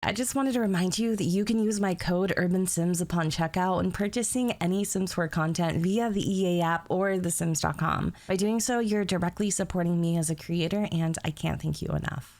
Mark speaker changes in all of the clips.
Speaker 1: I just wanted to remind you that you can use my code UrbanSims upon checkout when purchasing any Sims 4 content via the EA app or thesims.com. By doing so, you're directly supporting me as a creator, and I can't thank you enough.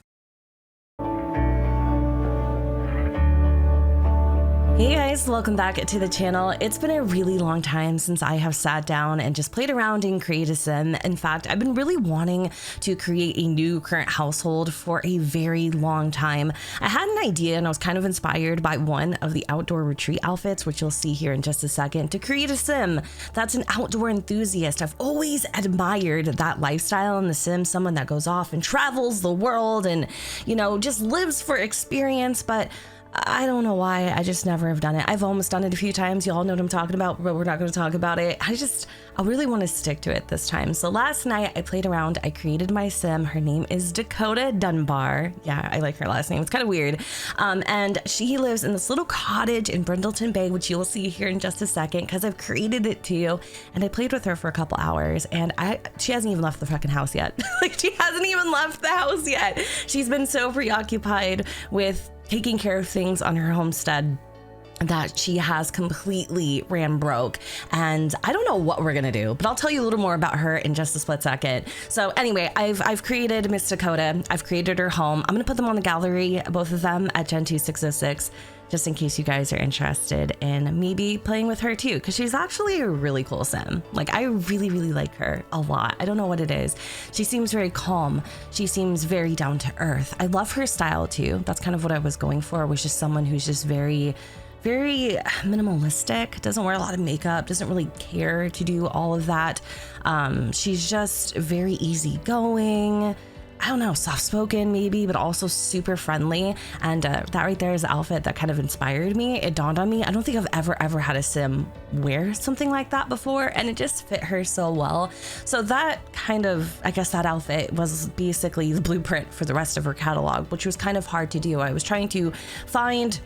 Speaker 1: Hey guys, welcome back to the channel. It's been a really long time since I have sat down and just played around and created a sim. In fact, I've been really wanting to create a new current household for a very long time. I had an idea and I was kind of inspired by one of the outdoor retreat outfits, which you'll see here in just a second, to create a sim that's an outdoor enthusiast. I've always admired that lifestyle in the sim, someone that goes off and travels the world and, you know, just lives for experience, but I don't know why, I just never have done it. I've almost done it a few times. You all know what I'm talking about, but we're not going to talk about it. I really want to stick to it this time. So last night I played around, I created my sim. Her name is Dakota Dunbarr. Yeah, I like her last name. It's kind of weird. And she lives in this little cottage in Brindleton Bay, which you will see here in just a second, because I've created it too. And I played with her for a couple hours and she hasn't even left the fucking house yet. Like, she hasn't even left the house yet. She's been so preoccupied with taking care of things on her homestead that she has completely ran broke, and I don't know what we're gonna do, but I'll tell you a little more about her in just a split second. So anyway, I've created Miss Dakota. I've created her home. I'm gonna put them on the gallery, both of them at Gen 2.606, just in case you guys are interested in maybe playing with her too, because she's actually a really cool sim. Like, I really like her a lot. I don't know what it is. She seems very calm. She seems very down to earth. I love her style too. That's kind of what I was going for, was just someone who's just very minimalistic, doesn't wear a lot of makeup, doesn't really care to do all of that. She's just very easygoing. I don't know, soft-spoken maybe, but also super friendly. And that right there is the outfit that kind of inspired me. It dawned on me, I don't think I've ever had a sim wear something like that before, and it just fit her so well. So that kind of, I guess that outfit was basically the blueprint for the rest of her catalog, which was kind of hard to do. I was trying to find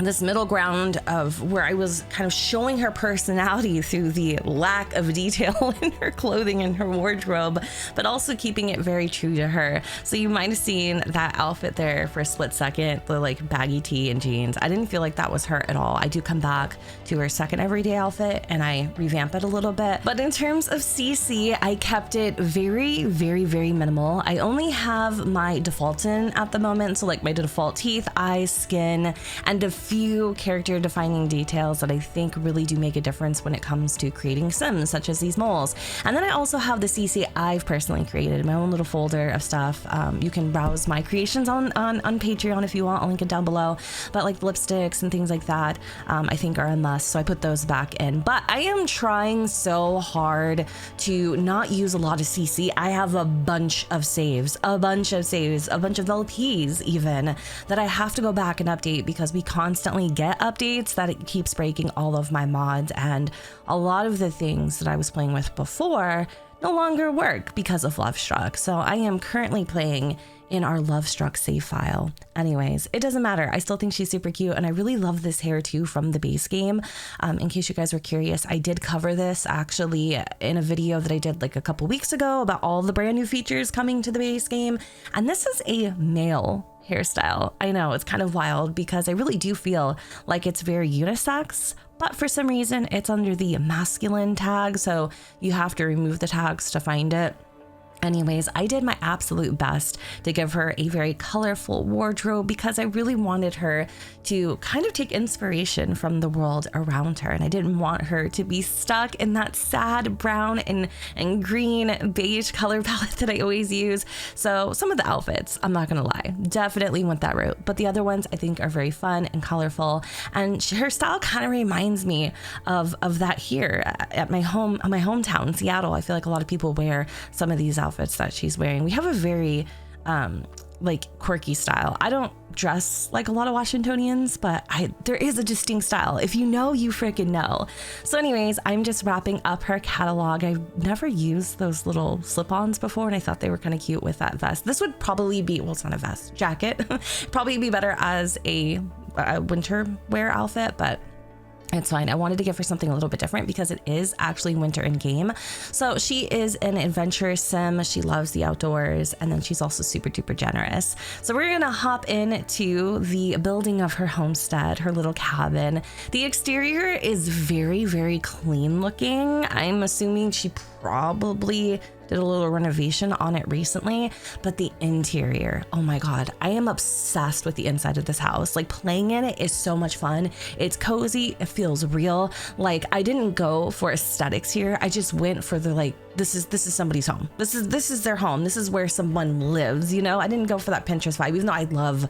Speaker 1: this middle ground of where I was kind of showing her personality through the lack of detail in her clothing and her wardrobe, but also keeping it very true to her. So you might have seen that outfit there for a split second, the like baggy tee and jeans. I didn't feel like that was her at all. I do come back to her second everyday outfit and I revamp it a little bit. But in terms of CC, I kept it very minimal. I only have my defaults in at the moment. So like my default teeth, eyes, skin, and a few character defining details that I think really do make a difference when it comes to creating sims, such as these moles. And then I also have the CC I've personally created, my own little folder of stuff. You can browse my creations on Patreon if you want. I'll link it down below. But like lipsticks and things like that, I think are a must. So I put those back in. But I am trying so hard to not use a lot of CC. I have a bunch of saves, a bunch of LPs even, that I have to go back and update because we constantly get updates that it keeps breaking all of my mods, and a lot of the things that I was playing with before no longer work because of Lovestruck. So I am currently playing in our Lovestruck save file. Anyways, it doesn't matter. I still think she's super cute, and I really love this hair too from the base game. In case you guys were curious, I did cover this actually in a video that I did like a couple weeks ago about all the brand new features coming to the base game, and this is a male hairstyle. I know, it's kind of wild because I really do feel like it's very unisex, but for some reason it's under the masculine tag, so you have to remove the tags to find it. Anyways, I did my absolute best to give her a very colorful wardrobe because I really wanted her to kind of take inspiration from the world around her. And I didn't want her to be stuck in that sad brown and green beige color palette that I always use. So some of the outfits, I'm not gonna lie, definitely went that route. But the other ones I think are very fun and colorful. And her style kind of reminds me of that here at my hometown, Seattle. I feel like a lot of people wear some of these outfits that she's wearing. We have a very like quirky style. I don't dress like a lot of Washingtonians, but there is a distinct style. If you know, you freaking know. So anyways, I'm just wrapping up her catalog. I've never used those little slip-ons before, and I thought they were kind of cute with that vest. This would probably be, well, it's not a vest, jacket. Probably be better as a winter wear outfit, but It's fine. I wanted to give her something a little bit different because it is actually winter in game. So she is an adventurous sim. She loves the outdoors, and then she's also super duper generous. So we're gonna hop into the building of her homestead, her little cabin. The exterior is very, very clean looking. I'm assuming she probably did a little renovation on it recently, but the interior, oh my God, I am obsessed with the inside of this house. Like, playing in it is so much fun. It's cozy, it feels real. Like, I didn't go for aesthetics here. I just went for the, like, this is somebody's home. This is their home. This is where someone lives, you know? I didn't go for that Pinterest vibe, even though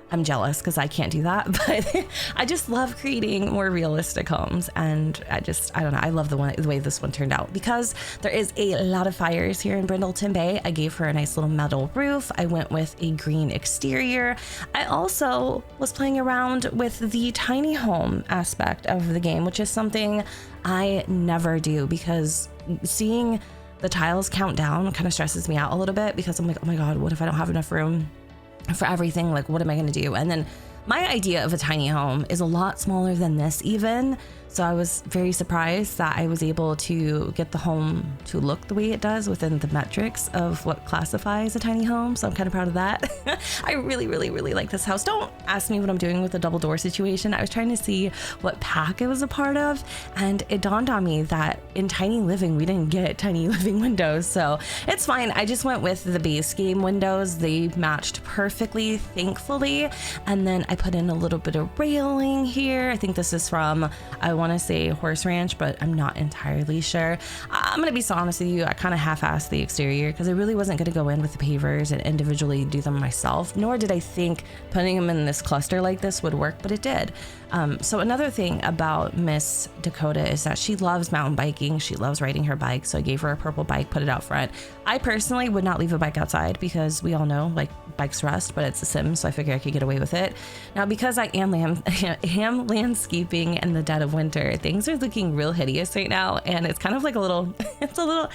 Speaker 1: I'm jealous because I can't do that, but I just love creating more realistic homes. And I don't know, I love the way this one turned out. Because there is a lot of fires here in Brindleton Bay, I gave her a nice little metal roof. I went with a green exterior. I also was playing around with the tiny home aspect of the game, which is something I never do, because seeing the tiles count down kind of stresses me out a little bit, because I'm like, oh my God, what if I don't have enough room for everything? Like, what am I going to do? And then my idea of a tiny home is a lot smaller than this even. So I was very surprised that I was able to get the home to look the way it does within the metrics of what classifies a tiny home. So I'm kind of proud of that. I really, really, really like this house. Don't ask me what I'm doing with the double door situation. I was trying to see what pack it was a part of, and it dawned on me that in tiny living, we didn't get tiny living windows. So it's fine. I just went with the base game windows. They matched perfectly, thankfully. And then I put in a little bit of railing here. I think this is from, I want to say Horse Ranch, but I'm not entirely sure. I'm going to be so honest with you. I kind of half-assed the exterior because I really wasn't going to go in with the pavers and individually do them myself, nor did I think putting them in this cluster like this would work, but it did. So another thing about Miss Dakota is that she loves mountain biking. She loves riding her bike. So I gave her a purple bike, put it out front. I personally would not leave a bike outside because we all know, like, bikes rust, but it's a sim, so I figure I could get away with it. Now, because I am landscaping in the dead of winter, things are looking real hideous right now, and it's kind of like it's a little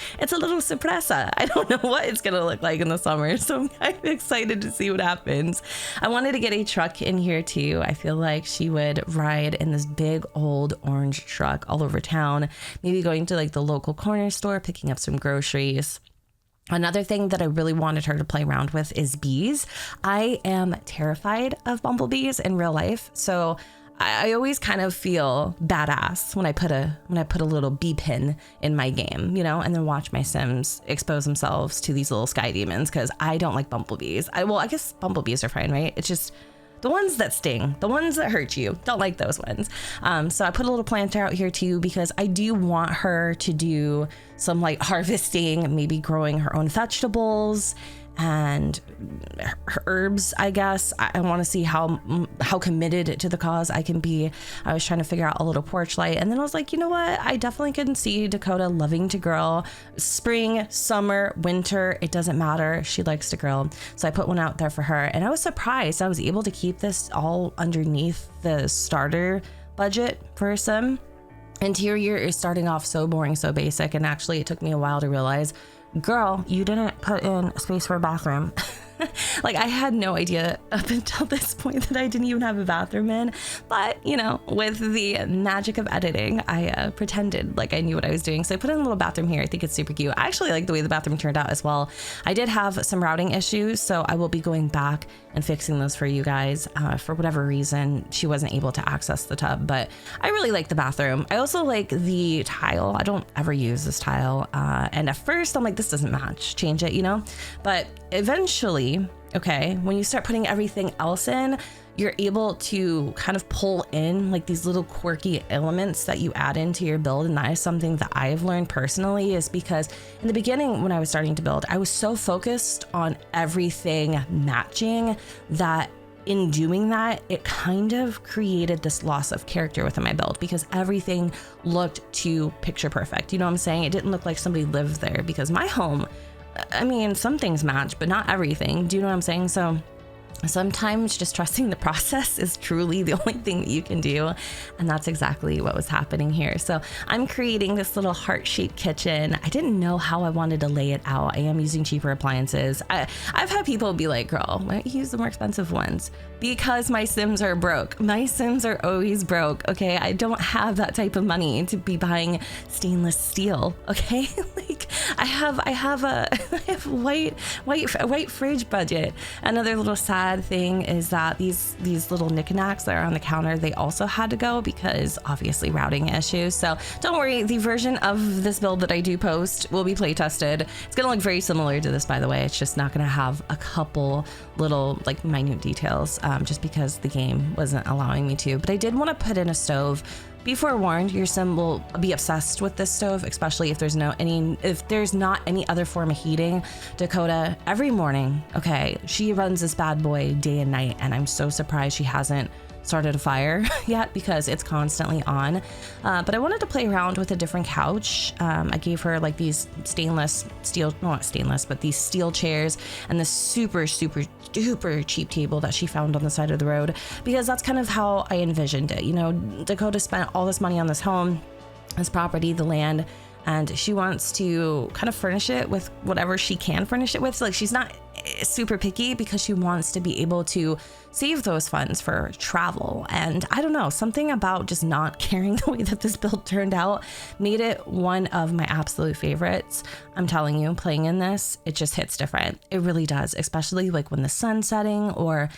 Speaker 1: suppressa. I don't know what it's gonna look like in the summer, so I'm kind of excited to see what happens. I wanted to get a truck in here too. I feel like she would ride in this big old orange truck all over town, maybe going to like the local corner store, picking up some groceries. Another thing that I really wanted her to play around with is bees. I am terrified of bumblebees in real life, so I always kind of feel badass when I put a little bee pin in my game, you know, and then watch my Sims expose themselves to these little sky demons, because I don't like bumblebees. I guess bumblebees are fine, right? It's just the ones that sting, the ones that hurt you, don't like those ones. So I put a little planter out here too, because I do want her to do some like harvesting, maybe growing her own vegetables and herbs, I guess. I want to see how committed to the cause I can be. I was trying to figure out a little porch light, and then I was like, you know what? I definitely can see Dakota loving to grill. Spring, summer, winter, it doesn't matter. She likes to grill. So I put one out there for her, and I was surprised I was able to keep this all underneath the starter budget for a sim. Interior is starting off so boring, so basic, and actually it took me a while to realize, girl, you didn't put in space for a bathroom. Like, I had no idea up until this point that I didn't even have a bathroom in. But, you know, with the magic of editing, I pretended like I knew what I was doing. So I put in a little bathroom here. I think it's super cute. I actually like the way the bathroom turned out as well. I did have some routing issues, so I will be going back and fixing those for you guys. For whatever reason, she wasn't able to access the tub, but I really like the bathroom. I also like the tile. I don't ever use this tile. And at first I'm like, this doesn't match, change it, you know? But eventually, okay, when you start putting everything else in, you're able to kind of pull in like these little quirky elements that you add into your build. And that is something that I've learned personally, is because in the beginning, when I was starting to build, I was so focused on everything matching that in doing that, it kind of created this loss of character within my build, because everything looked too picture perfect. You know what I'm saying? It didn't look like somebody lived there, because my home, I mean, some things match, but not everything. Do you know what I'm saying? So Sometimes just trusting the process is truly the only thing that you can do. And that's exactly what was happening here. So I'm creating this little heart-shaped kitchen. I didn't know how I wanted to lay it out. I am using cheaper appliances. I've had people be like, girl, why don't you use the more expensive ones? Because my Sims are broke. My Sims are always broke, okay? I don't have that type of money to be buying stainless steel, okay? Like I have a white fridge budget. Another little sad thing is that these little knickknacks that are on the counter, they also had to go because obviously routing issues. So don't worry, the version of this build that I do post will be play tested. It's gonna look very similar to this, by the way. It's just not gonna have a couple little like minute details, just because the game wasn't allowing me to. But I did want to put in a stove. Be forewarned, your Sim will be obsessed with this stove, especially if there's not any other form of heating. Dakota, every morning, okay, she runs this bad boy day and night, and I'm so surprised she hasn't started a fire yet because it's constantly on. But I wanted to play around with a different couch. I gave her like these stainless steel, no, not stainless, but these steel chairs and this super duper cheap table that she found on the side of the road, because that's kind of how I envisioned it. You know, Dakota spent all this money on this home, this property, the land, and she wants to kind of furnish it with whatever she can furnish it with. So like she's not super picky because she wants to be able to save those funds for travel. And I don't know, something about just not caring the way that this build turned out made it one of my absolute favorites. I'm telling you, playing in this, it just hits different. It really does, especially like when the sun's setting or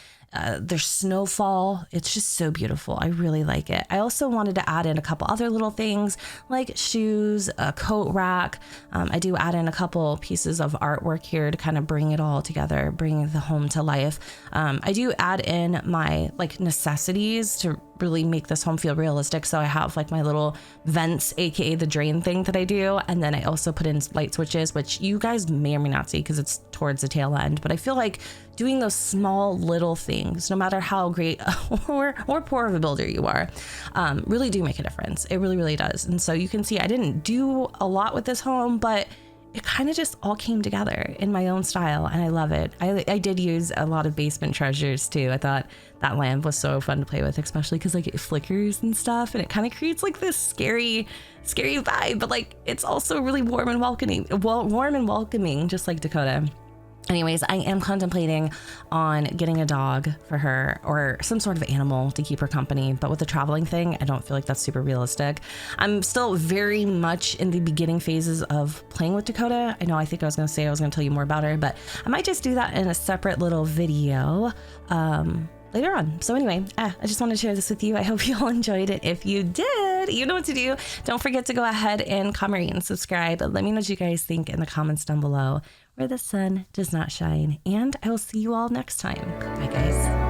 Speaker 1: there's snowfall. It's just so beautiful. I really like it. I also wanted to add in a couple other little things like shoes, a coat rack. I do add in a couple pieces of artwork here to kind of bring it all together, bring the home to life. I do add in my like necessities to really make this home feel realistic. So I have like my little vents, aka the drain thing that I do, and then I also put in light switches, which you guys may or may not see because it's towards the tail end. But I feel like doing those small little things, no matter how great or poor of a builder you are, really do make a difference. It really does. And so you can see I didn't do a lot with this home, but it kind of just all came together in my own style, and I love it. I did use a lot of basement treasures too. I thought that lamp was so fun to play with, especially because like it flickers and stuff, and it kind of creates like this scary vibe, but like it's also really warm and welcoming, just like Dakota. Anyways, I am contemplating on getting a dog for her or some sort of animal to keep her company. But with the traveling thing, I don't feel like that's super realistic. I'm still very much in the beginning phases of playing with Dakota. I know I think I was going to tell you more about her, but I might just do that in a separate little video later on. So anyway, I just wanted to share this with you. I hope you all enjoyed it. If you did, you know what to do. Don't forget to go ahead and comment and subscribe. Let me know what you guys think in the comments down below, where the sun does not shine. And I will see you all next time. Bye, guys.